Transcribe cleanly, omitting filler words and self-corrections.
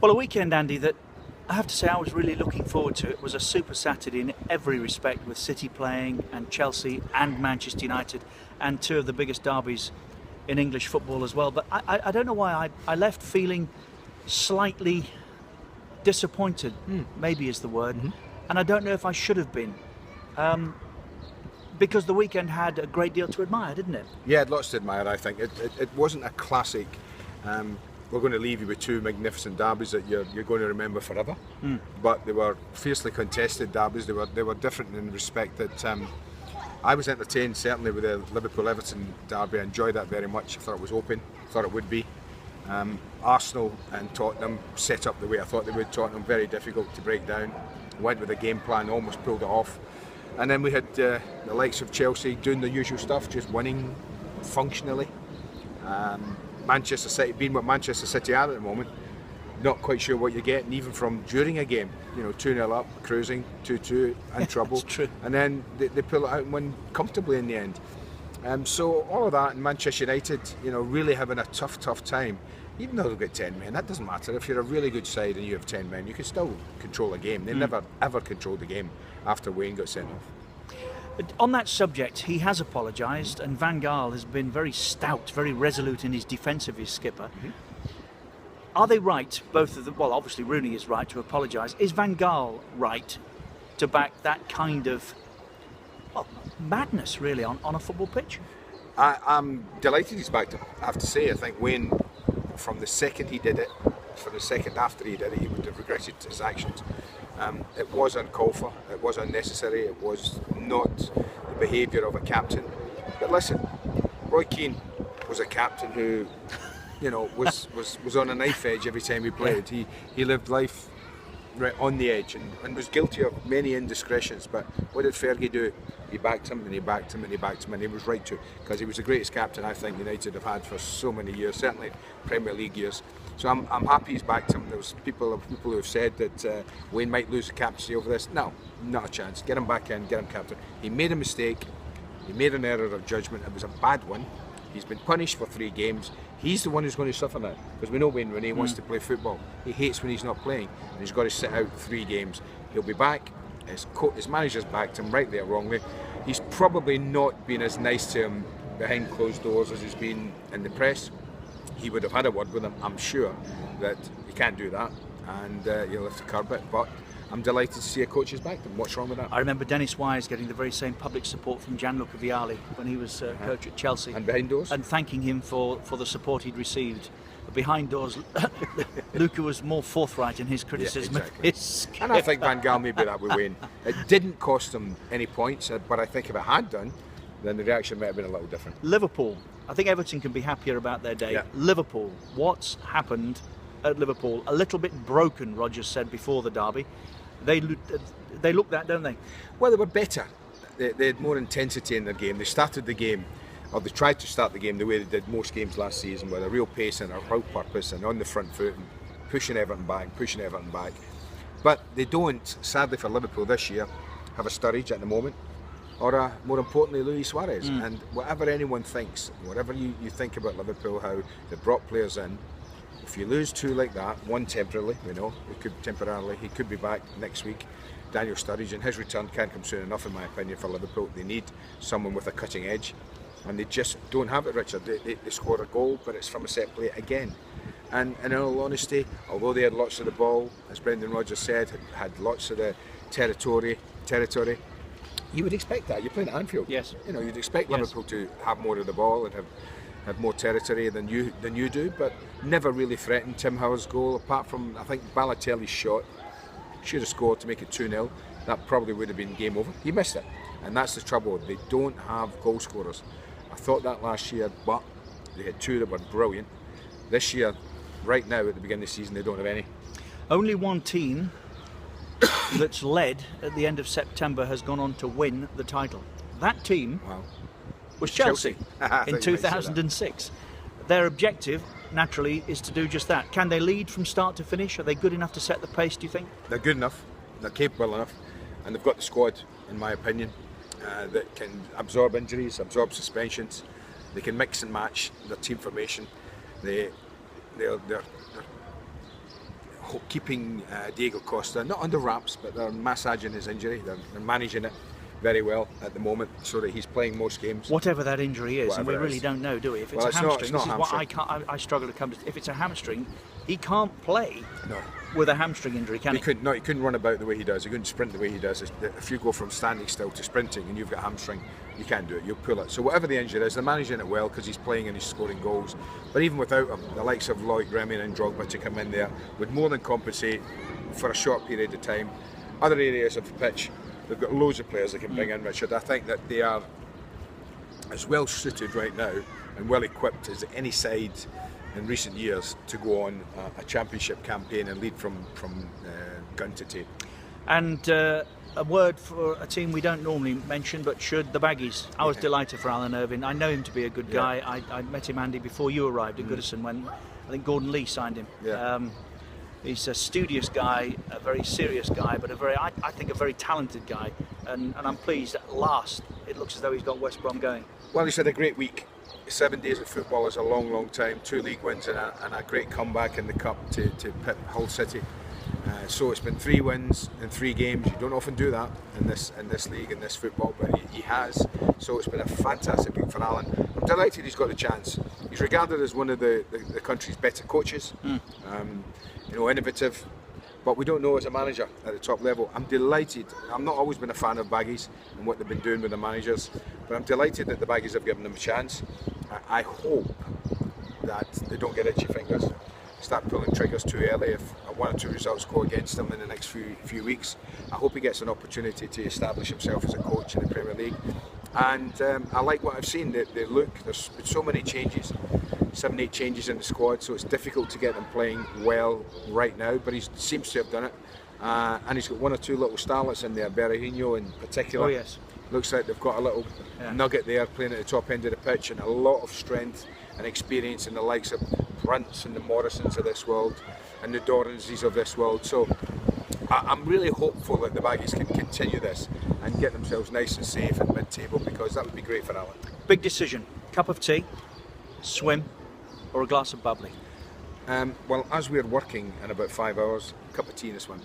Well, a weekend, Andy, that I have to say I was really looking forward to. It was a super Saturday in every respect, with City playing and Chelsea and Manchester United, and two of the biggest derbies in English football as well. But I don't know why I left feeling slightly disappointed, maybe is the word, and I don't know if I should have been. Because the weekend had a great deal to admire, didn't it? Yeah, it had lots to admire, I think. It wasn't a classic. We're going to leave you with two magnificent derbies that you're going to remember forever. But they were fiercely contested derbies. They were different in respect that I was entertained, certainly, with the Liverpool-Everton derby. I enjoyed that very much. I thought it was open. I thought it would be. Arsenal and Tottenham set up the way I thought they would. Tottenham, very difficult to break down. Went with a game plan, almost pulled it off. And then we had the likes of Chelsea doing the usual stuff, just winning functionally. Manchester City, being what Manchester City are at the moment, not quite sure what you're getting, even from during a game. 2-0 up, cruising, 2-2, and trouble. That's true. And then they pull it out and win comfortably in the end. So all of that, and Manchester United, really having a tough time. Even though they've got 10 men, that doesn't matter. If you're a really good side and you have 10 men, you can still control a game. They never ever controlled the game after Wayne got sent off. On that subject, he has apologised, and Van Gaal has been very stout, very resolute in his defence of his skipper. Are they right, both of them? Well, obviously Rooney is right to apologise. Is Van Gaal right to back that kind of madness, really, on a football pitch? I'm delighted he's backed him. I have to say, I think Wayne, from the second he did it, for the second after he did it, he would have regretted his actions. It was uncalled for, it was unnecessary, it was not the behaviour of a captain. But listen, Roy Keane was a captain who, was on a knife edge every time he played. He lived life right on the edge and was guilty of many indiscretions. But what did Fergie do? He backed him and he backed him and he backed him, and he was right to, because he was the greatest captain I think United have had for so many years, certainly Premier League years. So I'm happy he's backed him. There was people who have said that Wayne might lose the captaincy over this. No, not a chance. Get him back in, get him captain. He made a mistake. He made an error of judgment. It was a bad one. He's been punished for 3 games. He's the one who's going to suffer now, because we know Wayne Rooney wants to play football. He hates when he's not playing, and he's got to sit out 3 games. He'll be back. His manager's backed him, rightly or wrongly. He's probably not been as nice to him behind closed doors as he's been in the press. He would have had a word with him. I'm sure that he can't do that, and he'll have to curb it. But I'm delighted to see a coach has backed him. What's wrong with that? I remember Dennis Wise getting the very same public support from Gianluca Vialli when he was coach at Chelsea. And behind doors? And thanking him for the support he'd received. But behind doors, Luca was more forthright in his criticism of his skipper. And I think Van Gaal may be that with Wayne. It didn't cost him any points, but I think if it had done, then the reaction might have been a little different. Liverpool. I think Everton can be happier about their day. Yeah. Liverpool. What's happened at Liverpool? A little bit broken, Rodgers said before the derby. They look that, don't they? Well, they were better. They had more intensity in their game. They started the game, or they tried to start the game the way they did most games last season, with a real pace and a real purpose and on the front foot and pushing Everton back. But they don't, sadly for Liverpool this year, have a Sturridge at the moment, or more importantly, Luis Suarez. And whatever anyone thinks, whatever you think about Liverpool, how they brought players in, if you lose 2 like that, one temporarily, he could be back next week, Daniel Sturridge, and his return can't come soon enough, in my opinion, for Liverpool. They need someone with a cutting edge, and they just don't have it, Richard. They score a goal, but it's from a set play again. And in all honesty, although they had lots of the ball, as Brendan Rodgers said, had lots of the territory, you would expect that. You're playing at Anfield. Yes. You'd expect Liverpool to have more of the ball and have more territory than you do, but never really threatened Tim Howard's goal, apart from, I think, Balotelli's shot. Should have scored to make it 2-0. That probably would have been game over. He missed it, and that's the trouble. They don't have goal scorers. I thought that last year, but they had 2 that were brilliant. This year, right now at the beginning of the season, they don't have any. Only one team that's led at the end of September has gone on to win the title. That team was Chelsea in 2006. Their objective, naturally, is to do just that. Can they lead from start to finish? Are they good enough to set the pace, do you think? They're good enough, they're capable enough, and they've got the squad, in my opinion, that can absorb injuries, absorb suspensions. They can mix and match their team formation. They're keeping Diego Costa not under wraps, but they're massaging his injury. They're managing it very well at the moment, so that he's playing most games. Whatever that injury is, and we Whatever it really is. don't know, do we? If it's Well, a it's hamstring, not this is what hamstring. I struggle to come to. If it's a hamstring, he can't play No. with a hamstring injury, can He he? couldn't. No, he couldn't run about the way he does. He couldn't sprint the way he does. If you go from standing still to sprinting and you've got a hamstring, you can't do it. You'll pull it. So whatever the injury is, they're managing it well because he's playing and he's scoring goals. But even without him, the likes of Loic, Remy and Drogba to come in there would more than compensate for a short period of time. Other areas of the pitch, they've got loads of players they can bring in, Richard. I think that they are as well suited right now and well equipped as any side in recent years to go on a championship campaign and lead from gun to tape. And a word for a team we don't normally mention, but should, the Baggies. I was delighted for Alan Irvine. I know him to be a good guy. I met him, Andy, before you arrived at Goodison when I think Gordon Lee signed him. Yeah. He's a studious guy, a very serious guy, but I think a very talented guy. And I'm pleased at last it looks as though he's got West Brom going. Well, he's had a great week. 7 days of football is a long, long time. 2 league wins and a great comeback in the cup to pit Hull City. So it's been 3 wins in 3 games. You don't often do that in this league, in this football, but he has. So it's been a fantastic week for Alan. I'm delighted he's got the chance. He's regarded as one of the country's better coaches. Innovative, but we don't know as a manager at the top level. I'm delighted. I've not always been a fan of Baggies and what they've been doing with the managers, but I'm delighted that the Baggies have given them a chance. I hope that they don't get itchy fingers, start pulling triggers too early if 1 or 2 results go against them in the next few weeks. I hope he gets an opportunity to establish himself as a coach in the Premier League. And I like what I've seen. They look, there's been so many changes, 7, 8 changes in the squad, so it's difficult to get them playing well right now, but he seems to have done it. And he's got 1 or 2 little starlets in there, Berahino in particular. Oh yes. Looks like they've got a little nugget there playing at the top end of the pitch, and a lot of strength and experience in the likes of Brunts and the Morrisons of this world and the Doranses of this world. So I'm really hopeful that the Baggies can continue this and get themselves nice and safe at mid-table, because that would be great for Alan. Big decision. Cup of tea, swim, or a glass of bubbly? Well, as we're working in about 5 hours, a cup of tea and a swim.